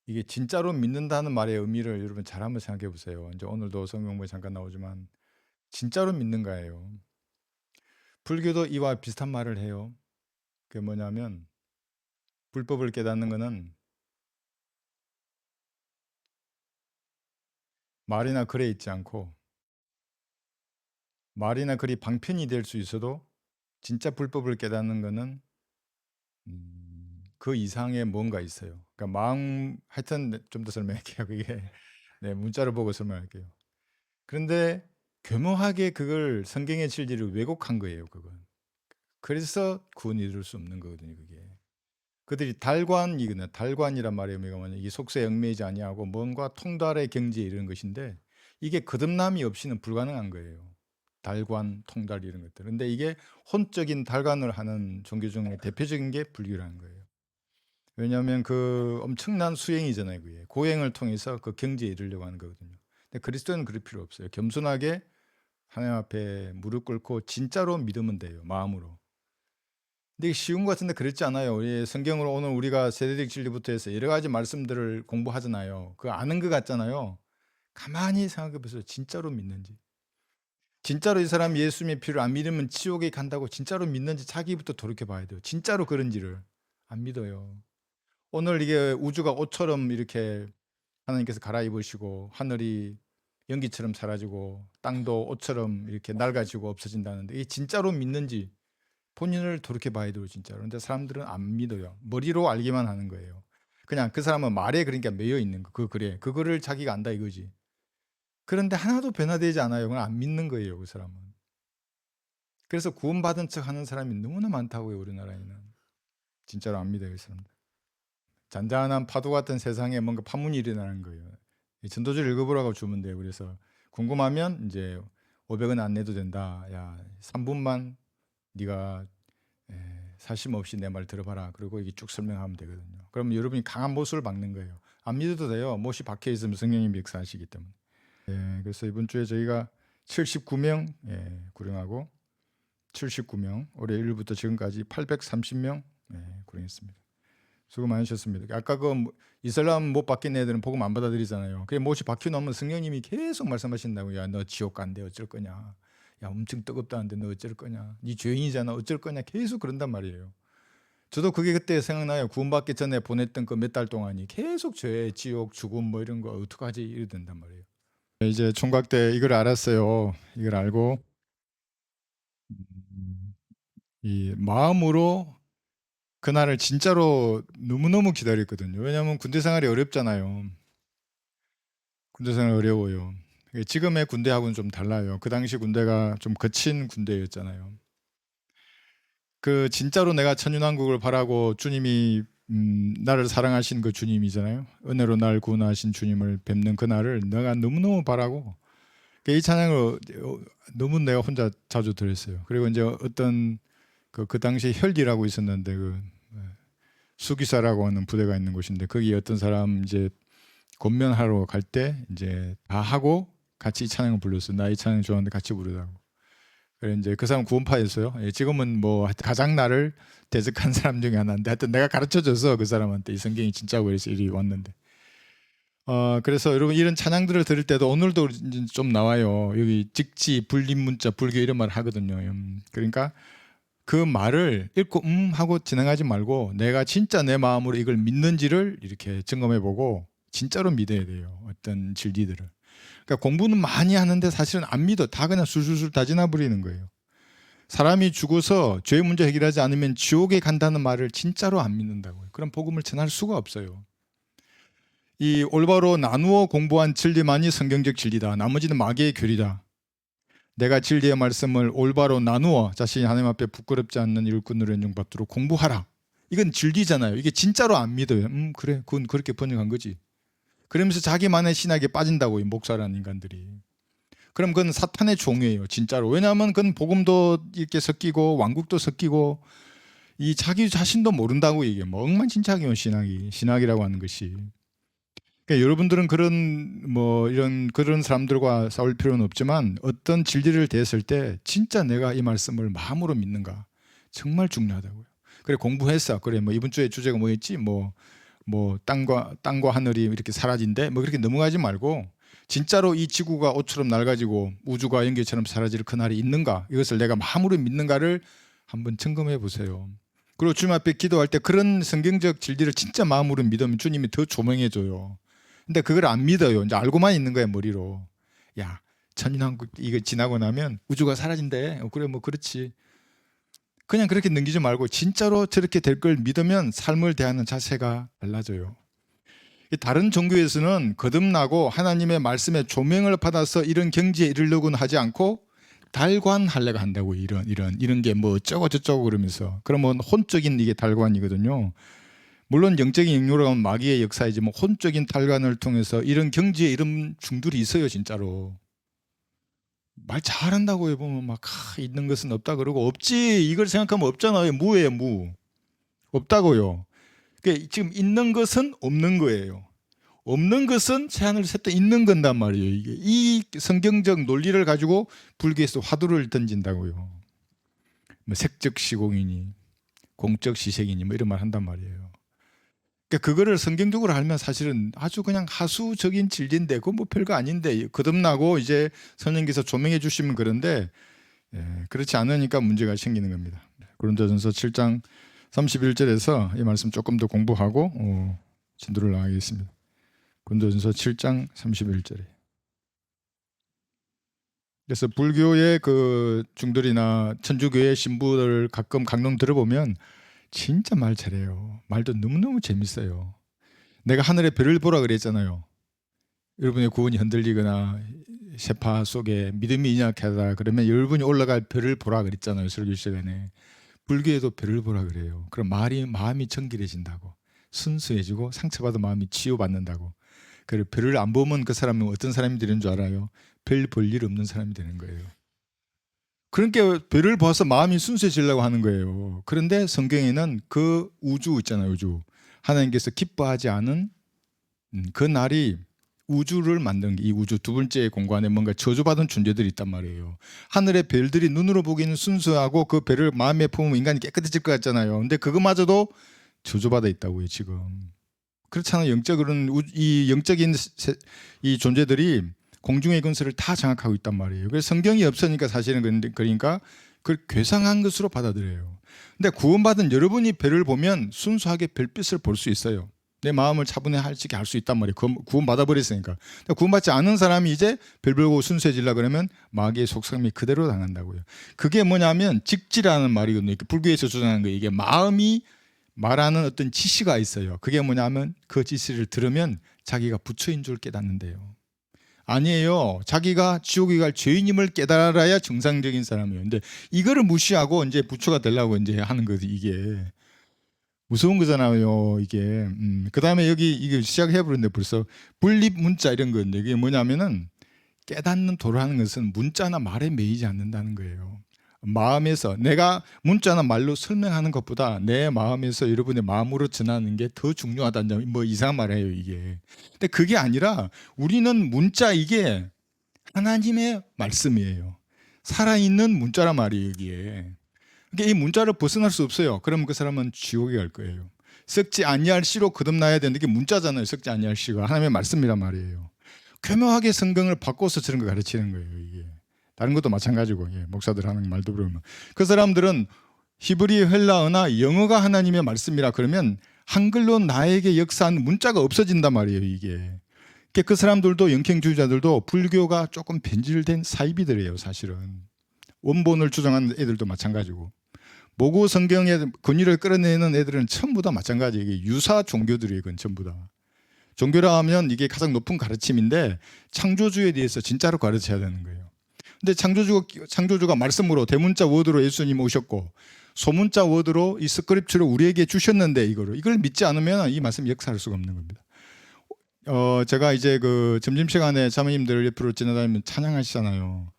이게 진짜로 믿는다는 말의 의미를 여러분 잘 한번 생각해 보세요. 이제 오늘도 성경부에 잠깐 나오지만 진짜로 믿는가예요. 불교도 이와 비슷한 말을 해요. 그게 뭐냐면 불법을 깨닫는 거는 말이나 글에 있지 않고 말이나 글이 방편이 될 수 있어도 진짜 불법을 깨닫는 거는 그 이상의 뭔가 있어요. 그러니까 마음 하여튼 좀 더 설명할게요. 그게 네, 문자를 보고 설명할게요. 그런데 교묘하게 그걸 성경의 진리를 왜곡한 거예요, 그건. 그래서 구원이 이룰 수 없는 거거든요, 그게. 그들이 달관이거든요. 달관이란 말의 의미가 뭐냐, 이 속세에 얽매이지 아니하고 뭔가 통달의 경지에 이르는 것인데 이게 거듭남이 없이는 불가능한 거예요. 달관, 통달 이런 것들. 근데 이게 혼적인 달관을 하는 종교 중에 대표적인 게 불교라는 거예요. 왜냐하면 그 엄청난 수행이잖아요, 그게. 고행을 통해서 그 경지에 이르려고 하는 거거든요. 근데 그리스도는 그럴 필요 없어요. 겸손하게 하나님 앞에 무릎 꿇고 진짜로 믿으면 돼요, 마음으로. 근데 이게 쉬운 것 같은데 그렇지 않아요. 우리 성경으로 오늘 우리가 세대적 진리부터 해서 여러 가지 말씀들을 공부하잖아요. 그거 아는 것 같잖아요. 가만히 생각해 보세요. 진짜로 믿는지. 진짜로 이 사람이 예수님의 피를 안 믿으면 지옥에 간다고 진짜로 믿는지 자기부터 돌이켜 봐야 돼요. 진짜로 그런지를 안 믿어요. 오늘 이게 우주가 옷처럼 이렇게 하나님께서 갈아입으시고 하늘이 연기처럼 사라지고 땅도 옷처럼 이렇게 낡아지고 없어진다는데 이게 진짜로 믿는지 본인을 돌이켜 봐야 돼요, 진짜로. 근데 사람들은 안 믿어요. 머리로 알기만 하는 거예요. 그냥 그 사람은 말에 그러니까 매여 있는 거, 그 글에. 그거를 자기가 안다 이거지. 그런데 하나도 변화되지 않아요. 그건 안 믿는 거예요, 그 사람은. 그래서 구원받은 척 하는 사람이 너무나 많다고요, 우리나라에는. 진짜로 안 믿어요, 그 사람들. 잔잔한 파도 같은 세상에 뭔가 파문이 일어나는 거예요. 이 전도지를 읽어보라고 주면 돼요. 그래서 궁금하면 이제 500원 안 내도 된다. 야, 3분만 네가 사심 없이 내 말 들어봐라. 그리고 이게 쭉 설명하면 되거든요. 그럼 여러분이 강한 못을 박는 거예요. 안 믿어도 돼요. 못이 박혀 있으면 성령님 역사하시기 때문에. 그래서 이번 주에 저희가 79명 구령하고 79명 올해 1일부터 지금까지 830명 구령했습니다. 수고 많으셨습니다. 아까 그 이슬람 못 박힌 애들은 복음 안 받아들이잖아요. 그게 못이 박혀 놓으면 성령님이 계속 말씀하신다고. 야, 너 지옥 간대 어쩔 거냐. 야, 엄청 뜨겁다는데 너 어쩔 거냐. 네 죄인이잖아 어쩔 거냐. 계속 그런단 말이에요. 저도 그게 그때 생각나요. 구원받기 전에 보냈던 그 몇 달 동안이 계속 죄, 지옥, 죽음 뭐 이런 거 어떡하지 이러던단 말이에요. 이제 총각 때 이걸 알았어요. 이걸 알고 이 마음으로 그날을 진짜로 너무너무 기다렸거든요. 왜냐하면 군대 생활이 어렵잖아요. 군대 생활 어려워요. 지금의 군대하고는 좀 달라요. 그 당시 군대가 좀 거친 군대였잖아요. 그 진짜로 내가 천윤왕국을 바라고 주님이 나를 사랑하신 그 주님이잖아요. 은혜로 날 구원하신 주님을 뵙는 그날을 내가 너무너무 바라고 이 찬양을 너무 내가 혼자 자주 들었어요. 그리고 이제 어떤 그 당시 혈기라고 있었는데 그 수기사라고 하는 부대가 있는 곳인데 거기 어떤 사람 이제 권면하러 갈 때 이제 다 하고 같이 이 찬양을 불렀어요. 나 이 찬양 좋아하는데 같이 부르라고. 그래 이제 그 사람 구원파였어요. 지금은 뭐 가장 나를 대적한 사람 중에 하나인데 하여튼 내가 가르쳐줘서 그 사람한테 이 성경이 진짜고 그래서 이리 왔는데. 그래서 여러분 이런 찬양들을 들을 때도 오늘도 좀 나와요. 여기 직지, 불립문자, 불교 이런 말 하거든요. 그러니까 그 말을 읽고 하고 지나가지 말고 내가 진짜 내 마음으로 이걸 믿는지를 이렇게 점검해보고 진짜로 믿어야 돼요. 어떤 진리들을. 그러니까 공부는 많이 하는데 사실은 안 믿어. 다 그냥 술술술 다 지나버리는 거예요. 사람이 죽어서 죄 문제 해결하지 않으면 지옥에 간다는 말을 진짜로 안 믿는다고요. 그럼 복음을 전할 수가 없어요. 이 올바로 나누어 공부한 진리만이 성경적 진리다. 나머지는 마귀의 교리다. 내가 진리의 말씀을 올바로 나누어 자신이 하나님 앞에 부끄럽지 않는 일꾼으로 인정받도록 공부하라. 이건 진리잖아요. 이게 진짜로 안 믿어요. 그래, 그건 그렇게 번역한 거지. 그러면서 자기만의 신학에 빠진다고 이 목사라는 인간들이. 그럼 그건 사탄의 종이에요, 진짜로. 왜냐하면 그건 복음도 이렇게 섞이고 왕국도 섞이고 이 자기 자신도 모른다고 이게 뭐 엉망진창이에요, 신학이라고 하는 것이. 그러니까 여러분들은 그런 뭐 이런 그런 사람들과 싸울 필요는 없지만 어떤 진리를 대했을 때 진짜 내가 이 말씀을 마음으로 믿는가 정말 중요하다고요. 그래 공부했어. 그래 뭐 이번 주에 주제가 뭐였지? 뭐 뭐 땅과 하늘이 이렇게 사라진대 뭐 그렇게 넘어가지 말고 진짜로 이 지구가 옷처럼 낡아지고 우주가 연기처럼 사라질 그날이 있는가, 이것을 내가 마음으로 믿는가를 한번 점검해 보세요. 그리고 주님 앞에 기도할 때 그런 성경적 진리를 진짜 마음으로 믿으면 주님이 더 조명해 줘요. 근데 그걸 안 믿어요. 이제 알고만 있는 거예요, 머리로. 야, 천인왕국 이거 지나고 나면 우주가 사라진대. 그래 뭐 그렇지. 그냥 그렇게 넘기지 말고 진짜로 저렇게 될 걸 믿으면 삶을 대하는 자세가 달라져요. 다른 종교에서는 거듭나고 하나님의 말씀에 조명을 받아서 이런 경지에 이르려고는 하지 않고 달관하려고 한다고, 이런 게 뭐 어쩌고 저쩌고 그러면서. 그러면 혼적인 이게 달관이거든요. 물론 영적인 영역으로 하면 마귀의 역사이지 뭐 혼적인 달관을 통해서 이런 경지에 이런 중들이 있어요. 진짜로 말 잘한다고 해보면 막 있는 것은 없다 그러고, 없지 이걸 생각하면 없잖아요. 무예요, 무. 없다고요. 그러니까 지금 있는 것은 없는 거예요. 없는 것은 새하늘 셋다 있는 건단 말이에요. 이게 이 성경적 논리를 가지고 불교에서 화두를 던진다고요. 뭐 색적 시공이니 공적 시색이니 뭐 이런 말 한단 말이에요. 그러니까 그거를 성경적으로 알면 사실은 아주 그냥 하수적인 진리인데 그건 뭐 별거 아닌데, 거듭나고 이제 선생님께서 조명해 주시면 그런데 그렇지 않으니까 문제가 생기는 겁니다. 고린도전서 7장 31절에서 이 말씀 조금 더 공부하고 진도를 나가겠습니다. 고린도전서 7장 31절에. 그래서 불교의 그 중들이나 천주교의 신부들 가끔 강론 들어보면 진짜 말 잘해요. 말도 너무너무 재밌어요. 내가 하늘의 별을 보라 그랬잖아요. 여러분의 구원이 흔들리거나 세파 속에 믿음이 연약하다 그러면 여러분이 올라갈 별을 보라 그랬잖아요. 설교 시간에. 불교에도 별을 보라 그래요. 그럼 마음이 정결해진다고, 순수해지고 상처받은 마음이 치유받는다고. 그래, 별을 안 보면 그 사람은 어떤 사람이 되는 줄 알아요? 별 볼 일 없는 사람이 되는 거예요. 그러니까 별을 봐서 마음이 순수해지려고 하는 거예요. 그런데 성경에는 그 우주 있잖아요. 우주. 하나님께서 기뻐하지 않은 그 날이, 우주를 만든 게, 이 우주 두 번째 공간에 뭔가 저주받은 존재들이 있단 말이에요. 하늘의 별들이 눈으로 보기에는 순수하고 그 별을 마음에 품으면 인간이 깨끗해질 것 같잖아요. 근데 그거마저도 저주받아 있다고요, 지금. 그렇잖아요. 영적으로는 이 영적인 이 존재들이 공중의 근세를 다 장악하고 있단 말이에요. 그래서 성경이 없으니까 사실은 그러니까 그걸 괴상한 것으로 받아들여요. 근데 구원받은 여러분이 별을 보면 순수하게 별빛을 볼 수 있어요. 내 마음을 차분하게 할 수 있단 말이에요. 구원받아 버렸으니까. 구원받지 않은 사람이 이제 별 보고 순수해지려 그러면 마귀의 속삭임이 그대로 당한다고요. 그게 뭐냐면 직지라는 말이거든요. 불교에서 주장하는 거, 이게 마음이 말하는 어떤 지시가 있어요. 그게 뭐냐면 그 지시를 들으면 자기가 부처인 줄 깨닫는데요. 아니에요. 자기가 지옥에 갈 죄인임을 깨달아야 정상적인 사람이에요. 근데 이거를 무시하고 이제 부처가 되려고 이제 하는 거지. 이게 무서운 거잖아요. 이게. 그다음에 여기 이게 시작해 버렸는데 벌써 분립 문자 이런 건데, 이게 뭐냐면은 깨닫는 도라는 것은 문자나 말에 매이지 않는다는 거예요. 마음에서, 내가 문자나 말로 설명하는 것보다 내 마음에서 여러분의 마음으로 전하는 게 더 중요하다는 점, 뭐 이상한 말이에요 이게. 근데 그게 아니라 우리는 문자, 이게 하나님의 말씀이에요. 살아있는 문자란 말이에요 이게. 그러니까 이 문자를 벗어날 수 없어요. 그러면 그 사람은 지옥에 갈 거예요. 썩지 아니할 씨로 거듭나야 되는데, 이게 문자잖아요. 썩지 아니할 씨가 하나님의 말씀이란 말이에요. 교묘하게 성경을 바꿔서 저런 거 가르치는 거예요 이게. 다른 것도 마찬가지고, 목사들 하는 말도 그러면 그 사람들은 히브리, 헬라어나 영어가 하나님의 말씀이라 그러면 한글로 나에게 역사한 문자가 없어진단 말이에요 이게. 그러니까 그 사람들도, 영행주의자들도 불교가 조금 변질된 사이비들이에요 사실은. 원본을 주장하는 애들도 마찬가지고, 모고 성경의 권위를 끌어내는 애들은 전부 다 마찬가지예요. 이게 유사 종교들이에요. 이건 전부 다. 종교라 하면 이게 가장 높은 가르침인데 창조주에 대해서 진짜로 가르쳐야 되는 거예요. 근데 창조주가 말씀으로, 대문자 워드로 예수님 오셨고 소문자 워드로 이 스크립처를 우리에게 주셨는데 이걸 믿지 않으면 이 말씀 역사할 수가 없는 겁니다. 제가 이제 그 점심시간에 자매님들 옆으로 지나다니면 찬양하시잖아요.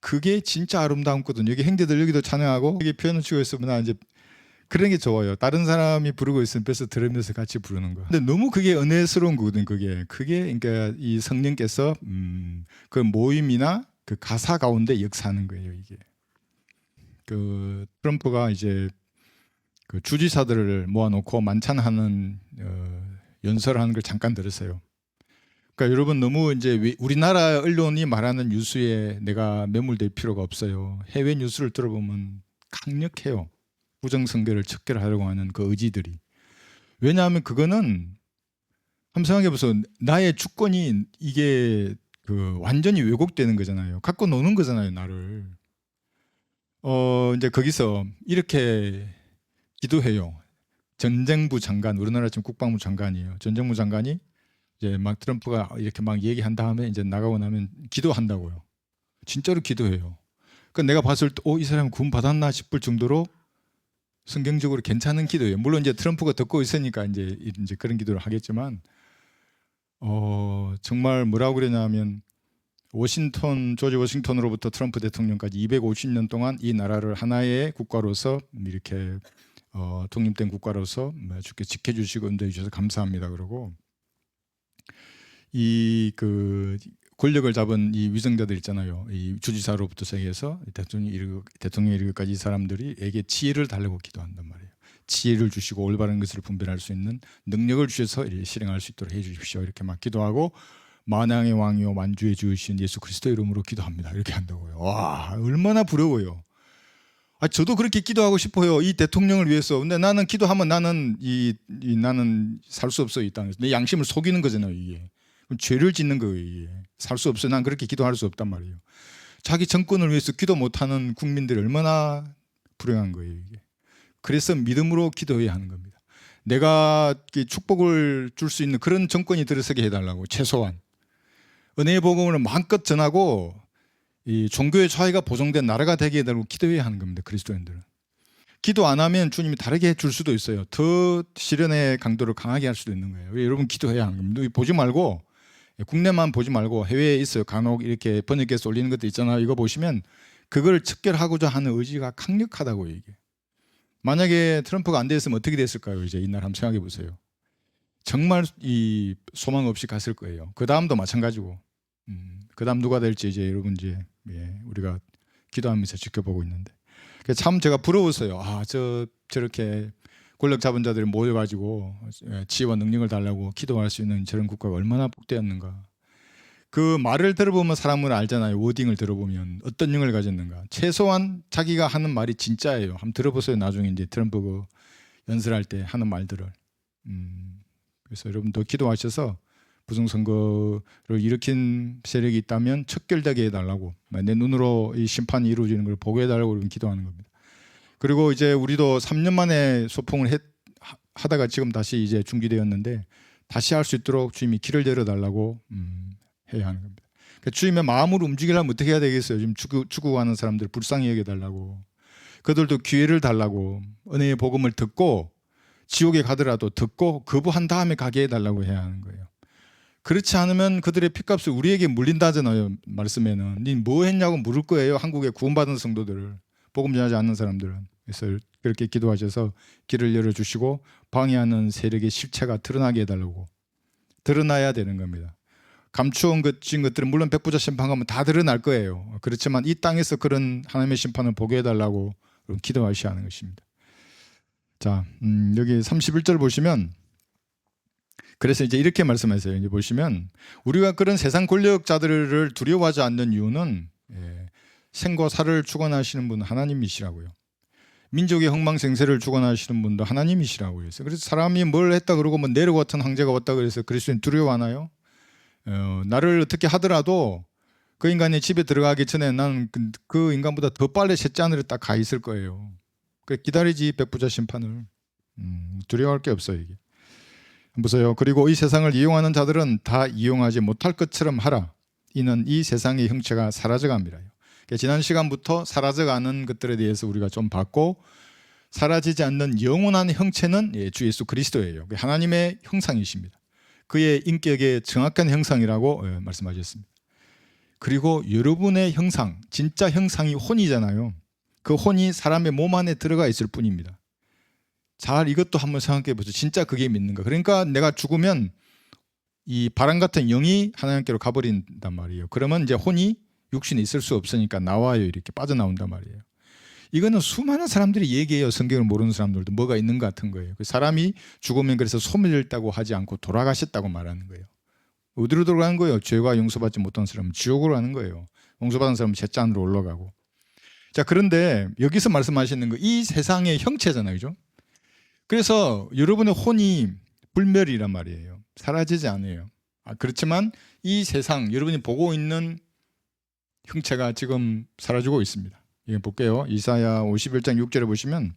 그게 진짜 아름다웠거든요. 여기 형제들 여기도 찬양하고, 여기 피아노 치고 있으면 이제 그런 게 좋아요. 다른 사람이 부르고 있으면 뺏어 들으면서 같이 부르는 거. 근데 너무 그게 은혜스러운 거거든. 그게 그러니까 이 성령께서 그 모임이나 그 가사 가운데 역사하는 거예요. 이게 그 트럼프가 이제 그 주지사들을 모아놓고 만찬하는 연설하는 걸 잠깐 들었어요. 그러니까 여러분 너무 이제 우리나라 언론이 말하는 뉴스에 내가 매몰될 필요가 없어요. 해외 뉴스를 들어보면 강력해요. 부정선거를 척결하려고 하는 그 의지들이. 왜냐하면 그거는 한번 생각해 보세요. 나의 주권이 이게 그 완전히 왜곡되는 거잖아요. 갖고 노는 거잖아요, 나를. 이제 거기서 이렇게 기도해요. 전쟁부 장관, 우리나라 지금 국방부 장관이에요. 전쟁부 장관이 이제 막 트럼프가 이렇게 막 얘기한 다음에 이제 나가고 나면 기도한다고요. 진짜로 기도해요. 그러니까 내가 봤을 때, 이 사람 구원 받았나 싶을 정도로 성경적으로 괜찮은 기도예요. 물론 이제 트럼프가 듣고 있으니까 이제 그런 기도를 하겠지만, 정말 뭐라고 그러냐면 조지 워싱턴으로부터 트럼프 대통령까지 250년 동안 이 나라를 하나의 국가로서 이렇게 독립된 국가로서 주께 지켜주시고 인도해 주셔서 감사합니다. 그러고 이 그 권력을 잡은 이 위정자들 있잖아요. 이 주지사로부터 시작해서 대통령이 이르기까지 이 사람들이에게 지혜를 달라고 기도한단 말이에요. 지혜를 주시고 올바른 것을 분별할 수 있는 능력을 주셔서 실행할 수 있도록 해주십시오. 이렇게 막 기도하고 만왕의 왕이요 만주의 주이신 예수 그리스도 이름으로 기도합니다. 이렇게 한다고요. 와, 얼마나 부러워요. 저도 그렇게 기도하고 싶어요. 이 대통령을 위해서. 근데 나는 기도하면 나는 나는 살 수 없어요. 이 땅에서. 내 양심을 속이는 거잖아요. 이게. 죄를 짓는 거예요. 이게. 살 수 없어요. 난 그렇게 기도할 수 없단 말이에요. 자기 정권을 위해서 기도 못하는 국민들이 얼마나 불행한 거예요. 이게. 그래서 믿음으로 기도해야 하는 겁니다. 내가 축복을 줄 수 있는 그런 정권이 들어서게 해달라고. 최소한. 은혜의 복음을 마음껏 전하고 이 종교의 차이가 보존된 나라가 되게 해달라고 기도해야 하는 겁니다. 그리스도인들은. 기도 안 하면 주님이 다르게 줄 수도 있어요. 더 시련의 강도를 강하게 할 수도 있는 거예요. 여러분 기도해야 하는 겁니다. 보지 말고 국내만 보지 말고 해외에 있어요. 간혹 이렇게 번역해서 올리는 것도 있잖아요. 이거 보시면 그걸 척결하고자 하는 의지가 강력하다고요. 이게. 만약에 트럼프가 안 됐으면 어떻게 됐을까요? 이제 이날 한번 생각해 보세요. 정말 이 소망 없이 갔을 거예요. 그 다음도 마찬가지고. 그 다음 누가 될지 이제 여러분 이제 우리가 기도하면서 지켜보고 있는데 참 제가 부러웠어요. 저렇게 권력 잡은 자들이 모여가지고 지혜와 능력을 달라고 기도할 수 있는 저런 국가가 얼마나 복되었는가. 그 말을 들어보면 사람을 알잖아요. 워딩을 들어보면 어떤 영을 가졌는가. 최소한 자기가 하는 말이 진짜예요. 한번 들어보세요. 나중에 이제 트럼프 그 연설할 때 하는 말들을. 그래서 여러분 더 기도하셔서 부정선거를 일으킨 세력이 있다면 척결되게 해달라고, 내 눈으로 이 심판이 이루어지는 걸 보게 해달라고 기도하는 겁니다. 그리고 이제 우리도 3년 만에 소풍을 하다가 지금 다시 이제 중지되었는데 다시 할 수 있도록 주님이 길을 열어달라고 해야 하는 겁니다. 그러니까 주님의 마음으로 움직이려면 어떻게 해야 되겠어요? 지금 죽어가는 사람들 불쌍히 여겨달라고, 그들도 기회를 달라고, 은혜의 복음을 듣고 지옥에 가더라도 듣고 거부한 다음에 가게 해달라고 해야 하는 거예요. 그렇지 않으면 그들의 핏값을 우리에게 물린다잖아요. 말씀에는 니 뭐 했냐고 물을 거예요. 한국에 구원받은 성도들을, 복음 전하지 않는 사람들은. 그래서 그렇게 기도하셔서 길을 열어주시고 방해하는 세력의 실체가 드러나게 해달라고. 드러나야 되는 겁니다. 감추온 것들은 물론 백부자 심판하면 다 드러날 거예요. 그렇지만 이 땅에서 그런 하나님의 심판을 보게 해달라고 기도하셔야 하는 것입니다. 자, 여기 31절 보시면, 그래서 이제 이렇게 말씀하세요. 이제 보시면 우리가 그런 세상 권력자들을 두려워하지 않는 이유는 생과 사를 주관하시는 분은 하나님이시라고요. 민족의 흥망생세를 주관하시는 분도 하나님이시라고요. 그래서 사람이 뭘 했다 그러고 뭐 네로 같은 황제가 왔다 그래서 그리스도인 두려워하나요? 나를 어떻게 하더라도 그 인간의 집에 들어가기 전에 나는 그 인간보다 더 빨리 셋째 하늘에 딱 가 있을 거예요. 기다리지 백부자 심판을. 두려워할 게 없어요. 이게. 보세요. 그리고 이 세상을 이용하는 자들은 다 이용하지 못할 것처럼 하라. 이는 이 세상의 형체가 사라져갑니다. 지난 시간부터 사라져가는 것들에 대해서 우리가 좀 봤고, 사라지지 않는 영원한 형체는 주 예수 그리스도예요. 하나님의 형상이십니다. 그의 인격의 정확한 형상이라고 말씀하셨습니다. 그리고 여러분의 형상, 진짜 형상이 혼이잖아요. 그 혼이 사람의 몸 안에 들어가 있을 뿐입니다. 잘 이것도 한번 생각해 보세요. 진짜 그게 믿는가? 그러니까 내가 죽으면 이 바람 같은 영이 하나님께로 가버린단 말이에요. 그러면 이제 혼이 육신에 있을 수 없으니까 나와요. 이렇게 빠져나온단 말이에요. 이거는 수많은 사람들이 얘기해요. 성경을 모르는 사람들도 뭐가 있는 것 같은 거예요. 그 사람이 죽으면 그래서 소멸했다고 하지 않고 돌아가셨다고 말하는 거예요. 어디로 돌아가는 거예요? 죄가 용서받지 못한 사람은 지옥으로 가는 거예요. 용서받은 사람은 셋째 하늘로 올라가고. 자, 그런데 여기서 말씀하시는 거 이 세상의 형체잖아요. 그죠? 그래서 여러분의 혼이 불멸이란 말이에요. 사라지지 않아요. 그렇지만 이 세상 여러분이 보고 있는 형체가 지금 사라지고 있습니다. 이거 볼게요. 이사야 51장 6절에 보시면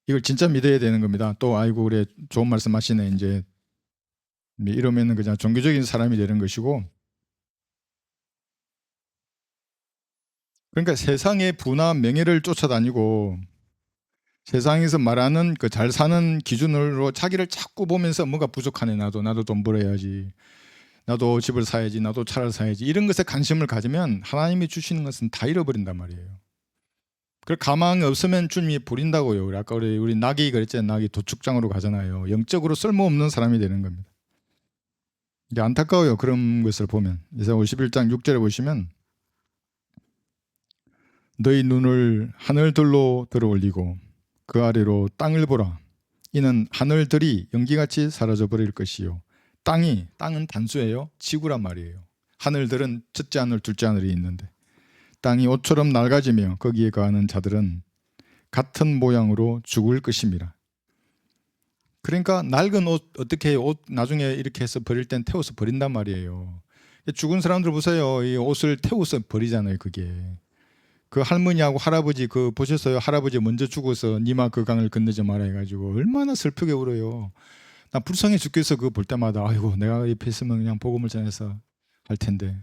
이걸 진짜 믿어야 되는 겁니다. 또 아이고 그래 좋은 말씀 하시네. 이제 이러면은 그냥 종교적인 사람이 되는 것이고, 그러니까 세상의 부나 명예를 쫓아다니고 세상에서 말하는 그 잘 사는 기준으로 자기를 자꾸 보면서 뭔가 부족하네. 나도 돈 벌어야지. 나도 집을 사야지. 나도 차를 사야지. 이런 것에 관심을 가지면 하나님이 주시는 것은 다 잃어버린단 말이에요. 그 가망이 없으면 주님이 버린다고요. 아까 우리 낙이 그랬잖아요. 낙이 도축장으로 가잖아요. 영적으로 쓸모없는 사람이 되는 겁니다. 이게 안타까워요. 그런 것을 보면. 이사야 51장 6절에 보시면 너희 눈을 하늘들로 들어 올리고 그 아래로 땅을 보라. 이는 하늘들이 연기같이 사라져 버릴 것이요. 땅은 단수예요. 지구란 말이에요. 하늘들은 첫째 하늘, 둘째 하늘이 있는데 땅이 옷처럼 낡아지며 거기에 거하는 자들은 같은 모양으로 죽을 것입니다. 그러니까 낡은 옷 어떻게 해요? 옷 나중에 이렇게 해서 버릴 땐 태워서 버린단 말이에요. 죽은 사람들 보세요. 이 옷을 태워서 버리잖아요. 그게. 그 할머니하고 할아버지 그 보셨어요? 할아버지 먼저 죽어서 니마 그 강을 건너지 마라 해가지고 얼마나 슬프게 울어요. 나 불쌍해 죽겠어. 그거 볼 때마다 아이고 내가 옆에 있으면 그냥 복음을 전해서 할 텐데.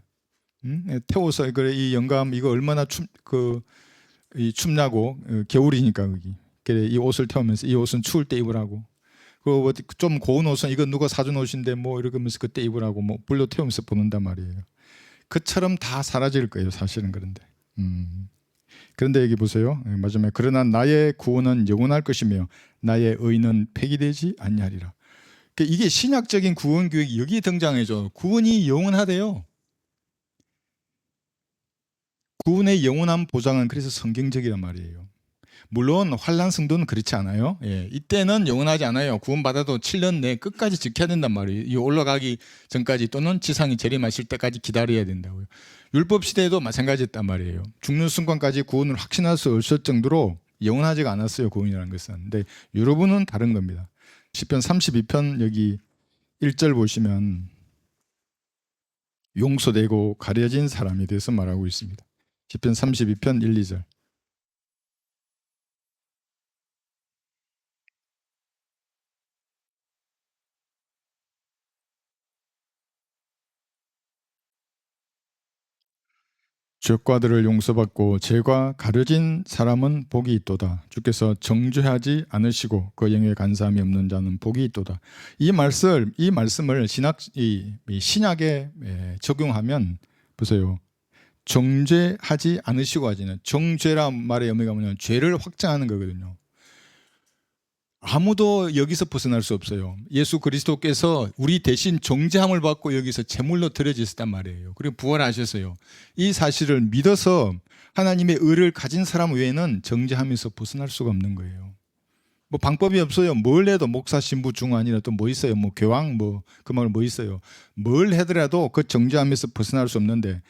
태워서 그래 이 영감 이거 얼마나 춥냐고 겨울이니까 거기. 그래 이 옷을 태우면서 이 옷은 추울 때 입으라고. 그 좀 고운 옷은 이거 누가 사준 옷인데 뭐 이러면서 그때 입으라고 뭐 불로 태우면서 보낸단 말이에요. 그처럼 다 사라질 거예요. 사실은 그런데. 그런데 여기 보세요. 마지막에 그러나 나의 구원은 영원할 것이며 나의 의는 폐기되지 아니하리라. 그러니까 이게 신약적인 구원 교육이 여기에 등장해죠. 구원이 영원하대요. 구원의 영원한 보장은 그래서 성경적이란 말이에요. 물론 환난 성도는 그렇지 않아요. 예, 이때는 영원하지 않아요. 구원받아도 7년 내에 끝까지 지켜야 된단 말이에요. 이 올라가기 전까지 또는 지상이 재림하실 때까지 기다려야 된다고요. 율법 시대에도 마찬가지였단 말이에요. 죽는 순간까지 구원을 확신할 수 없을 정도로 영원하지가 않았어요. 구원이라는 것은. 근데 여러분은 다른 겁니다. 시편 32편 여기 1절 보시면 용서되고 가려진 사람에 대해서 말하고 있습니다. 시편 32편 1, 2절. 죄과들을 용서받고 죄가 가려진 사람은 복이 있도다. 주께서 정죄하지 않으시고 그 영에 간사함이 없는 자는 복이 있도다. 이 말씀을 신약에 적용하면 보세요. 정죄하지 않으시고 하지는 정죄란 말의 의미가 뭐냐면 죄를 확정하는 거거든요. 아무도 여기서 벗어날 수 없어요. 예수 그리스도께서 우리 대신 정죄함을 받고 여기서 제물로 드려지셨단 말이에요. 그리고 부활하셨어요. 이 사실을 믿어서 하나님의 의를 가진 사람 외에는 정죄함에서 벗어날 수가 없는 거예요. 뭐 방법이 없어요. 뭘 해도 목사, 신부, 중환이라도 뭐 있어요. 뭐 교황 그 말 뭐 있어요. 뭘 하더라도 그 정죄함에서 벗어날 수 없는데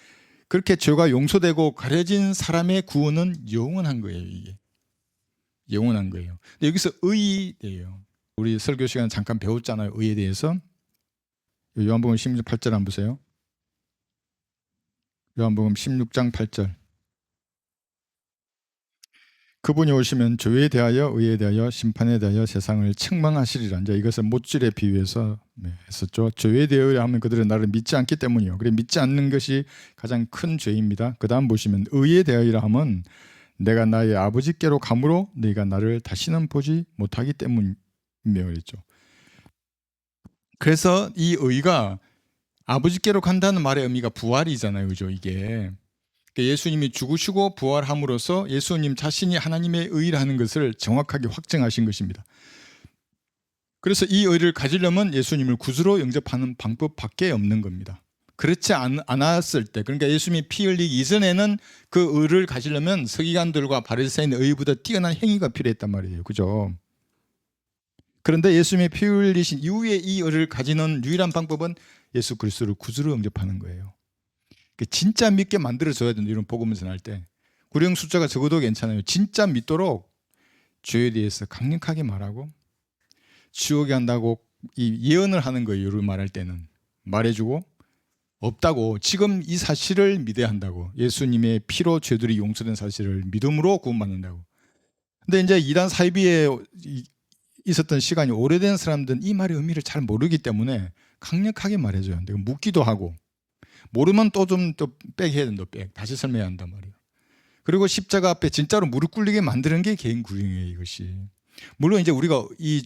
그렇게 죄가 용서되고 가려진 사람의 구원은 영원한 거예요. 이게. 영원한 거예요. 근데 여기서 의예요. 우리 설교 시간에 잠깐 배웠잖아요. 의에 대해서. 요한복음 16장 8절 한번 보세요. 요한복음 16장 8절. 그분이 오시면 죄에 대하여 의에 대하여 심판에 대하여 세상을 책망하시리라. 이제 이것을 못질에 비유해서 했었죠. 죄에 대하여 하면 그들은 나를 믿지 않기 때문이요. 그래 믿지 않는 것이 가장 큰 죄입니다. 그 다음 보시면 의에 대하여라 하면 내가 나의 아버지께로 가므로 네가 나를 다시는 보지 못하기 때문이며 그랬죠. 그래서 이 의가 아버지께로 간다는 말의 의미가 부활이잖아요. 그죠? 이게. 예수님이 죽으시고 부활함으로써 예수님 자신이 하나님의 의라는 것을 정확하게 확정하신 것입니다. 그래서 이 의를 가지려면 예수님을 구주로 영접하는 방법밖에 없는 겁니다. 그렇지 않았을 때, 그러니까 예수님이 피 흘리기 이전에는 그 의를 가지려면 서기관들과 바리새인의 의보다 뛰어난 행위가 필요했단 말이에요. 그죠? 그런데 예수님이 피 흘리신 이후에 이 의를 가지는 유일한 방법은 예수 그리스도를 구주로 영접하는 거예요. 진짜 믿게 만들어줘야 된다. 이런 복음을 전할 때 구령 숫자가 적어도 괜찮아요. 진짜 믿도록 죄에 대해서 강력하게 말하고 지옥에 간다고 이 예언을 하는 거예요. 이를 말할 때는 말해주고 없다고 지금 이 사실을 믿어야 한다고, 예수님의 피로 죄들이 용서된 사실을 믿음으로 구원받는다고. 근데 이제 이단 사이비에 있었던 시간이 오래된 사람들은 이 말의 의미를 잘 모르기 때문에 강력하게 말해줘야 한다. 묻기도 하고 모르면 또 좀 또 백해야 된다. 다시 설명해야 한단 말이에요. 그리고 십자가 앞에 진짜로 무릎 꿇리게 만드는 게 개인 구령이에요. 이것이 물론 이제 우리가 이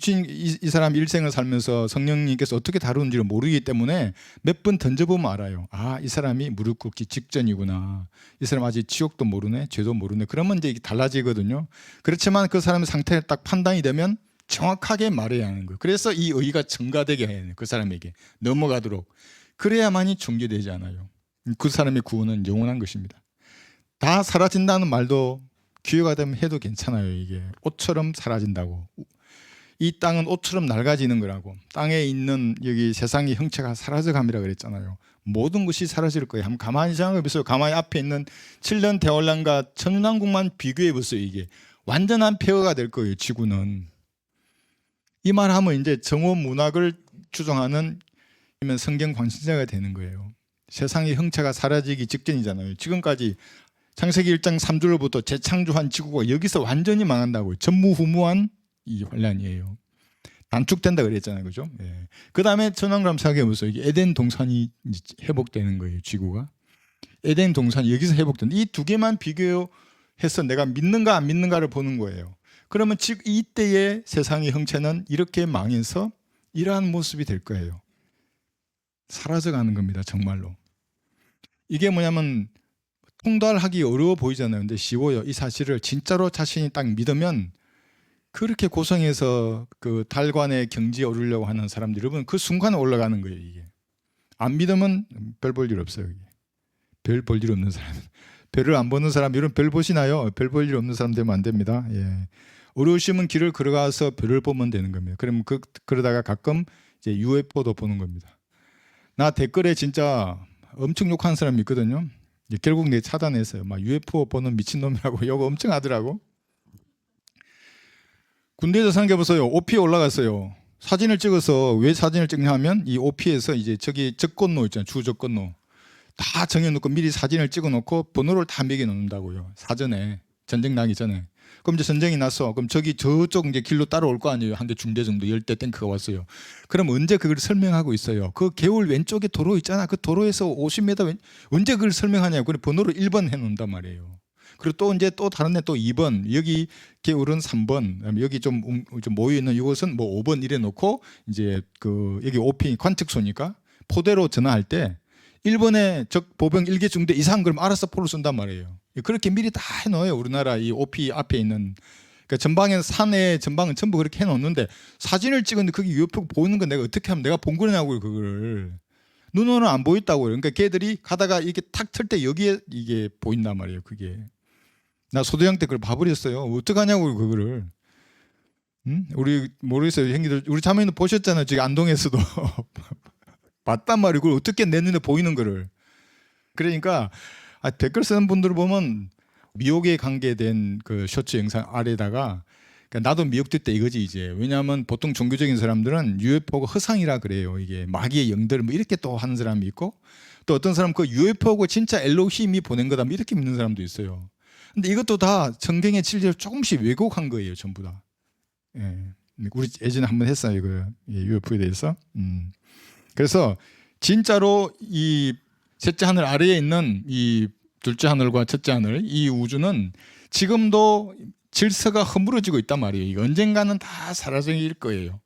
사람 일생을 살면서 성령님께서 어떻게 다루는지를 모르기 때문에 몇 번 던져보면 알아요. 아, 이 사람이 무릎 꿇기 직전이구나. 이 사람 아직 지옥도 모르네, 죄도 모르네. 그러면 이제 달라지거든요. 그렇지만 그 사람의 상태가 딱 판단이 되면 정확하게 말해야 하는 거예요. 그래서 이 의가 증가되게 해야 해요. 그 사람에게 넘어가도록. 그래야만이 종교되지 않아요. 그 사람의 구원은 영원한 것입니다. 다 사라진다는 말도 기회가 되면 해도 괜찮아요. 이게 옷처럼 사라진다고. 이 땅은 옷처럼 낡아지는 거라고. 땅에 있는 여기 세상의 형체가 사라져감이라 그랬잖아요. 모든 것이 사라질 거예요. 한번 가만히 생각해 보세요. 가만히 앞에 있는 7년 대환란과 천년왕국만 비교해 보세요. 이게 완전한 폐허가 될 거예요. 지구는. 이 말하면 이제 정오 문학을 주장하는 성경 광신자가 되는 거예요. 세상의 형체가 사라지기 직전이잖아요. 지금까지 창세기 1장 3절부터 재창조한 지구가 여기서 완전히 망한다고요. 전무후무한 이 환란이에요. 단축된다 그랬잖아요. 그죠? 예. 그 다음에 천왕람 생각해보세요. 에덴 동산이 회복되는 거예요. 지구가. 에덴 동산이 여기서 회복된다. 이 두 개만 비교해서 내가 믿는가 안 믿는가를 보는 거예요. 그러면 즉 이때의 세상의 형체는 이렇게 망해서 이러한 모습이 될 거예요. 사라져가는 겁니다. 정말로. 이게 뭐냐면 통달하기 어려워 보이잖아요. 근데 쉬워요. 이 사실을 진짜로 자신이 딱 믿으면 그렇게 고성에서 그 달관의 경지에 오르려고 하는 사람들, 여러분 그 순간에 올라가는 거예요. 이게 안 믿으면 별 볼 일 없어요. 별 볼 일 없는 사람, 별을 안 보는 사람, 이런 별 보시나요? 별 볼 일 없는 사람 되면 안 됩니다. 예. 어려우시면 길을 걸어가서 별을 보면 되는 겁니다. 그러면 그러다가 가끔 이제 UFO도 보는 겁니다. 나 댓글에 진짜 엄청 욕하는 사람이 있거든요. 결국 내 차단했어요. 막 UFO 보는 미친놈이라고 욕 엄청 하더라고. 군대에서 생각해보세요. OP에 올라갔어요. 사진을 찍어서 왜 사진을 찍냐 하면 이 OP에서 이제 저기 적건로 있잖아요. 주 적건로 다 정해놓고 미리 사진을 찍어놓고 번호를 다 매겨놓는다고요. 사전에 전쟁 나기 전에. 그럼 이제 전쟁이 났어. 그럼 저쪽 이제 길로 따라올 거 아니에요. 한 대 중대 정도 10대 탱크가 왔어요. 그럼 언제 그걸 설명하고 있어요. 그 개울 왼쪽에 도로 있잖아. 그 도로에서 50m 언제 그걸 설명하냐고. 그래 번호를 1번 해놓는단 말이에요. 그리고 또 이제 또 다른 데 또 2번, 여기 개울은 3번, 여기 좀 모여 있는 이곳은 뭐 5번 이래 놓고 이제 그 여기 OP 관측소니까 포대로 전화할 때 1번에 적 보병 1개 중대 이상 그럼 알아서 포를 쏜단 말이에요. 그렇게 미리 다 해놓아요. 우리나라 이 OP 앞에 있는. 그러니까 전방에 산의 전방은 전부 그렇게 해놓는데 사진을 찍었는데 그게 UFO 보이는 건 내가 어떻게 하면 내가 본 거냐고요. 그거를 눈으로는 안 보였다고요. 그러니까 걔들이 가다가 이렇게 탁 틀 때 여기에 이게 보인단 말이에요. 그게 나 소대장 때 그걸 봐버렸어요. 어떡하냐고요. 그거를. 우리 모르겠어요. 형님들 우리 자매님도 보셨잖아요. 저기 안동에서도 봤단 말이에요. 그걸 어떻게 내 눈에 보이는 거를. 그러니까 댓글 쓰는 분들을 보면 미혹에 관계된 그 쇼츠 영상 아래다가 그러니까 나도 미혹됐다 이거지 이제. 왜냐하면 보통 종교적인 사람들은 UFO가 허상이라 그래요. 이게 마귀의 영들 뭐 이렇게 또 하는 사람이 있고 또 어떤 사람 그 UFO가 진짜 엘로힘이 보낸 거다 뭐 이렇게 믿는 사람도 있어요. 근데 이것도 다 성경의 진리를 조금씩 왜곡한 거예요. 전부 다. 예. 우리 예전에 한번 했어요. 그 UFO에 대해서. 그래서 진짜로 이 셋째 하늘 아래에 있는 이 둘째 하늘과 첫째 하늘, 이 우주는 지금도 질서가 허물어지고 있단 말이에요. 이거 언젠가는 다 사라질 거예요.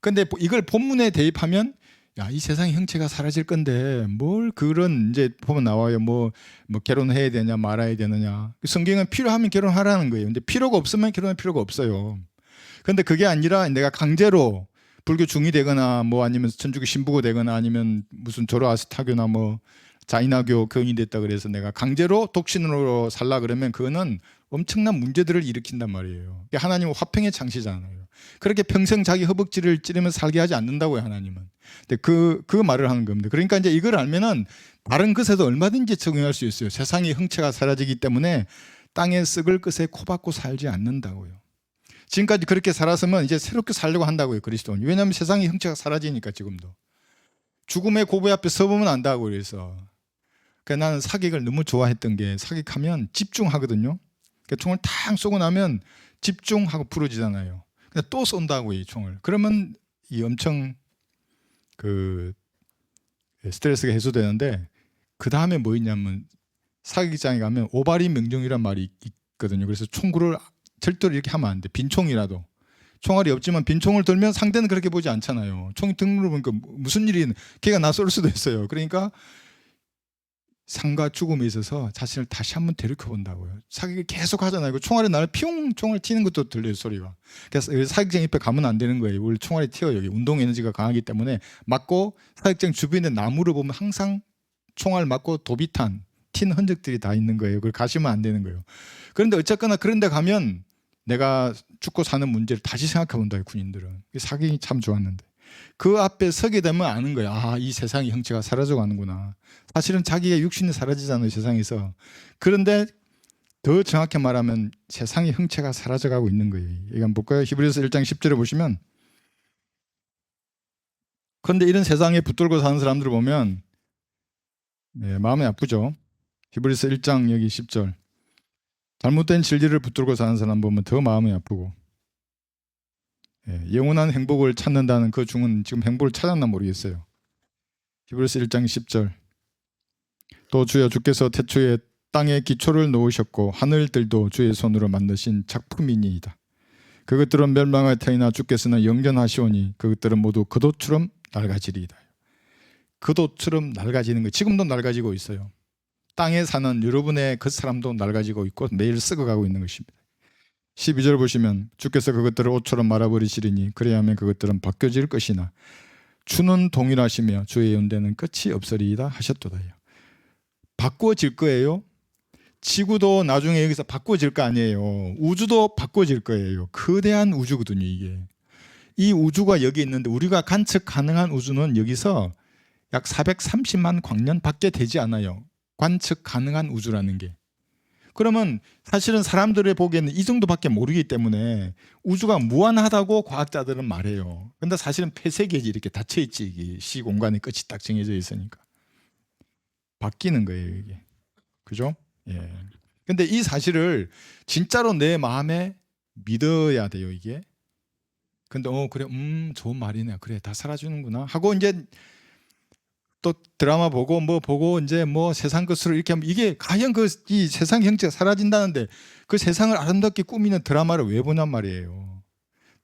근데 이걸 본문에 대입하면 야, 이 세상의 형체가 사라질 건데 뭘 그런 이제 보면 나와요. 뭐 결혼해야 되냐 말아야 되느냐. 성경은 필요하면 결혼하라는 거예요. 근데 필요가 없으면 결혼할 필요가 없어요. 근데 그게 아니라 내가 강제로 불교 중이 되거나 뭐 아니면 천주교 신부가 되거나 아니면 무슨 조로아스타교나 뭐 자이나교 교인이 됐다 그래서 내가 강제로 독신으로 살라 그러면 그거는 엄청난 문제들을 일으킨단 말이에요. 하나님은 화평의 창시잖아요. 그렇게 평생 자기 허벅지를 찌르면서 살게 하지 않는다고요, 하나님은. 근데 그 말을 하는 겁니다. 그러니까 이제 이걸 알면은 다른 것에도 얼마든지 적용할 수 있어요. 세상의 형체가 사라지기 때문에 땅에 썩을 것에 코박고 살지 않는다고요. 지금까지 그렇게 살았으면 이제 새롭게 살려고 한다고요, 그리스도는. 왜냐하면 세상의 형체가 사라지니까 지금도. 죽음의 고비 앞에 서보면 안다고 그래서. 그러니까 나는 사격을 너무 좋아했던 게 사격하면 집중하거든요. 그러니까 총을 탕 쏘고 나면 집중하고 부러지잖아요. 근데 또 쏜다고 이 총을. 그러면 이 엄청 그 스트레스가 해소되는데 그 다음에 뭐 있냐면 사격장에 가면 오바리 명령이란 말이 있거든요. 그래서 총구를 절대로 이렇게 하면 안 돼. 빈총이라도. 총알이 없지만 빈총을 들면 상대는 그렇게 보지 않잖아요. 총이 등으로 보니까 무슨 일이 걔가 나 쏠 수도 있어요. 그러니까 삶과 죽음에 있어서 자신을 다시 한번 되돌켜 본다고요. 사격을 계속 하잖아요. 총알이 나를 피용 총을 튀는 것도 들려요, 소리가. 그래서 사격장 옆에 가면 안 되는 거예요. 원래 총알이 튀어요. 여기 운동 에너지가 강하기 때문에 맞고 사격장 주변에 나무를 보면 항상 총알 맞고 도비탄 튄 흔적들이 다 있는 거예요. 그걸 가시면 안 되는 거예요. 그런데 어쨌거나 그런 데 가면 내가 죽고 사는 문제를 다시 생각해 본다, 군인들은. 사격이 참 좋았는데. 그 앞에 서게 되면 아는 거야. 아, 이 세상의 형체가 사라져 가는구나. 사실은 자기의 육신이 사라지잖아요, 세상에서. 그런데 더 정확히 말하면 세상의 형체가 사라져 가고 있는 거예요. 이거 한번 볼까요? 히브리서 1장 10절에 보시면, 그런데 이런 세상에 붙들고 사는 사람들을 보면 마음이 아프죠. 히브리서 1장 여기 10절. 잘못된 진리를 붙들고 사는 사람 보면 더 마음이 아프고, 영원한 행복을 찾는다는 그 중은 지금 행복을 찾았나 모르겠어요. 히브리서 1장 10절. 또 주여 주께서 태초에 땅에 기초를 놓으셨고 하늘들도 주의 손으로 만드신 작품이니이다. 그것들은 멸망할 터이나 주께서는 영전하시오니 그것들은 모두 그도처럼 낡아지리이다. 그도처럼 낡아지는 거 지금도 낡아지고 있어요. 땅에 사는 여러분의 그 사람도 낡아지고 있고 매일 썩어가고 있는 것입니다. 12절 보시면 주께서 그것들을 옷처럼 말아버리시리니 그래야만 그것들은 바뀌어질 것이나 주는 동일하시며 주의 연대는 끝이 없으리이다 하셨도다요. 바꿔질 거예요. 지구도 나중에 여기서 바꿔질 거 아니에요. 우주도 바꿔질 거예요. 거대한 우주거든요, 이게. 이 우주가 여기 있는데 우리가 관측 가능한 우주는 여기서 약 430만 광년 밖에 되지 않아요. 관측 가능한 우주라는 게. 그러면 사실은 사람들의 보기에는 이 정도밖에 모르기 때문에 우주가 무한하다고 과학자들은 말해요. 근데 사실은 폐쇄계지 이렇게 닫혀있지, 이게 시공간의 끝이 딱 정해져 있으니까. 바뀌는 거예요, 이게. 그죠? 예. 근데 이 사실을 진짜로 내 마음에 믿어야 돼요, 이게. 근데 그래, 좋은 말이네. 그래, 다 사라지는구나 하고 이제 또 드라마 보고 뭐 보고 이제 뭐 세상 것으로 이렇게 하면 이게 과연 이 세상 형체가 사라진다는데 그 세상을 아름답게 꾸미는 드라마를 왜 보냔 말이에요.